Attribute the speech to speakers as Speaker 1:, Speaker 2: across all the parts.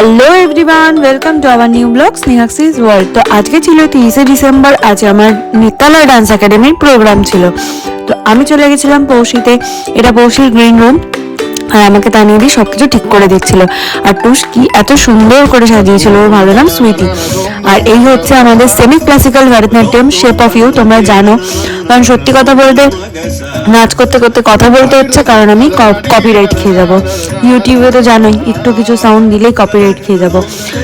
Speaker 1: Hello everyone, welcome to our new blog Snehasish world. তো আজকে ছিল 30শে ডিসেম্বর। আজ আমার নিত্যালয় ডান্স একাডেমির প্রোগ্রাম ছিল। তো আমি চলে গেছিলাম পৌষিতে। এটা পৌষির গ্রিন রুম। আর আমাকে তানিয়ে দিয়ে সবকিছু ঠিক করে দিচ্ছিল। আর টুস কি এত সুন্দর করে সাজিয়েছিল, ওর ভালো নাম সুইটি। আর এই হচ্ছে আমাদের semi classical Bharatanatyam shape of U. তোমরা জানো, কারণ সত্যি কথা বলতে নাচ করতে করতে কথা বলতে হচ্ছে, কারণ আমি কপিরাইট খেয়ে যাব। ইউটিউবে তো জানোই, একটু কিছু সাউন্ড দিলেই কপিরাইট খেয়ে যাব।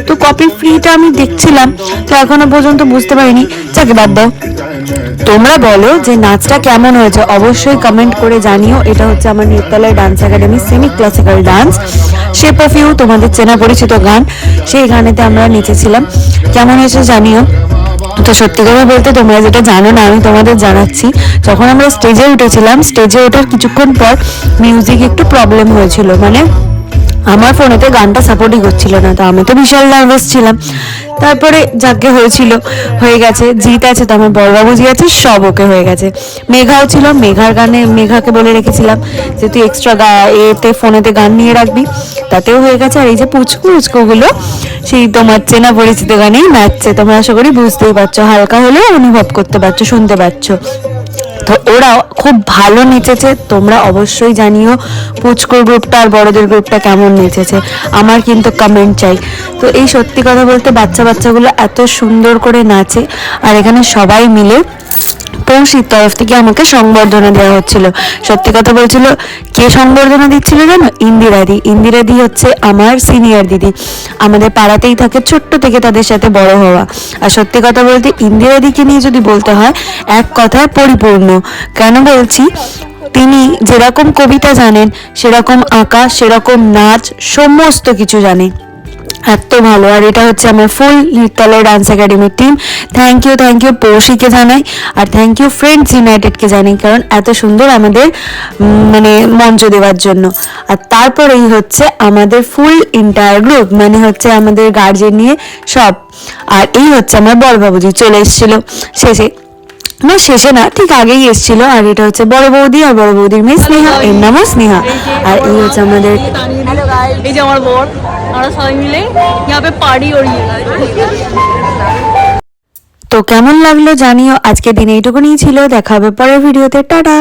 Speaker 1: তো কপি ফ্রিটা আমি দেখছিলাম, তো এখনো পর্যন্ত বুঝতে পারিনি। যাকে বাদ দাও, তোমরা বলো যে নাচটা কেমন হয়েছে, অবশ্যই কমেন্ট করে জানিও। এটা হচ্ছে আমার Nityalaya dance academy semi classical dance Shape of You, তোমাদের চেনা পরিচিত গান। সেই গানেতে আমরা নেচেছিলাম। কেমন হয়েছে জানিও। তো সত্যি কথা বলতে, তোমরা যেটা জানো না আমি তোমাদের জানাচ্ছি, যখন আমরা স্টেজে উঠেছিলাম, স্টেজে ওঠার কিছুক্ষণ পর মিউজিক একটু প্রবলেম হয়েছিল, মানে আমার ফোনেতে গানটা সাপোর্টই করছিল না। তো আমি তো বিশাল নার্ভাস ছিলাম। তারপরে যাকে হয়ে গেছে। জিত আছে, তো আমার বড়বাবু জি আছে, সব ওকে হয়ে গেছে। মেঘাও ছিল, মেঘার গানে মেঘাকে বলে রেখেছিলাম যে তুই এক্সট্রা এতে ফোনেতে গান নিয়ে রাখবি, তাতেও হয়ে গেছে। আর এই যে পুচকুগুলো সেই তোমার চেনা পরিচিত গানেই নাচছে। তোমরা আশা করি বুঝতেই পারছো, হালকা হলেও অনুভব করতে পারছো, শুনতে পাচ্ছ। তো ওরা খুব ভালো নেচেছে। তোমরা অবশ্যই জানিও পুচকুর গ্রুপটা আর বড়দের গ্রুপটা কেমন নেচেছে। আমার কিন্তু কমেন্ট চাই। তো এই সত্যি কথা বলতে বাচ্চাগুলো এত সুন্দর করে নাচে। আর এখানে সবাই মিলে পৌষির তরফ থেকে আমাকে সংবর্ধনা দেওয়া হচ্ছিল। সত্যি কথা বলছিল, কে সংবর্ধনা দিচ্ছিল জানো? ইন্দিরাদি হচ্ছে আমার সিনিয়র দিদি। আমাদের পাড়াতেই থাকে, ছোট্ট থেকে তাদের সাথে বড় হওয়া। আর সত্যি কথা বলতে ইন্দিরাদিকে নিয়ে যদি বলতে হয়, এক কথায় পরিপূর্ণ। কেন বলছি, তিনি যেরকম কবিতা জানেন, সেরকম আঁকা, সেরকম নাচ, সমস্ত কিছু জানে। এত ভালো। আর এটা হচ্ছে আমার ফুল নিত্যালয় ডান্স একাডেমির টিম। থ্যাংক ইউ পৌষিকে জানাই, আর থ্যাংক ইউ ফ্রেন্ডস ইউনাইটেডকে জানাই, কারণ এত সুন্দর আমাদের মানে মঞ্চ দেওয়ার জন্য। আর তারপরেই হচ্ছে আমাদের ফুল ইন্টায়ার গ্রুপ, মানে হচ্ছে আমাদের গার্জেন নিয়ে সব। আর এই হচ্ছে আমার বড়বাবুজি চলে এসেছিল শেষে না, ঠিক আগেই এসেছিল। আর এটা হচ্ছে বড় বৌদি, আর বড় বৌদির মেয়ে স্নেহা, এর নামও স্নেহা। আর এই হচ্ছে আমাদের,
Speaker 2: এই যে আমার বোন, আমরা সবাই মিলে यहाँ পার্টি हो रही है।
Speaker 1: তো কেমন লাগলো জানিও। আজকে দিনে এইটুকুনি ছিল। দেখা হবে পরের ভিডিওতে। টাটা।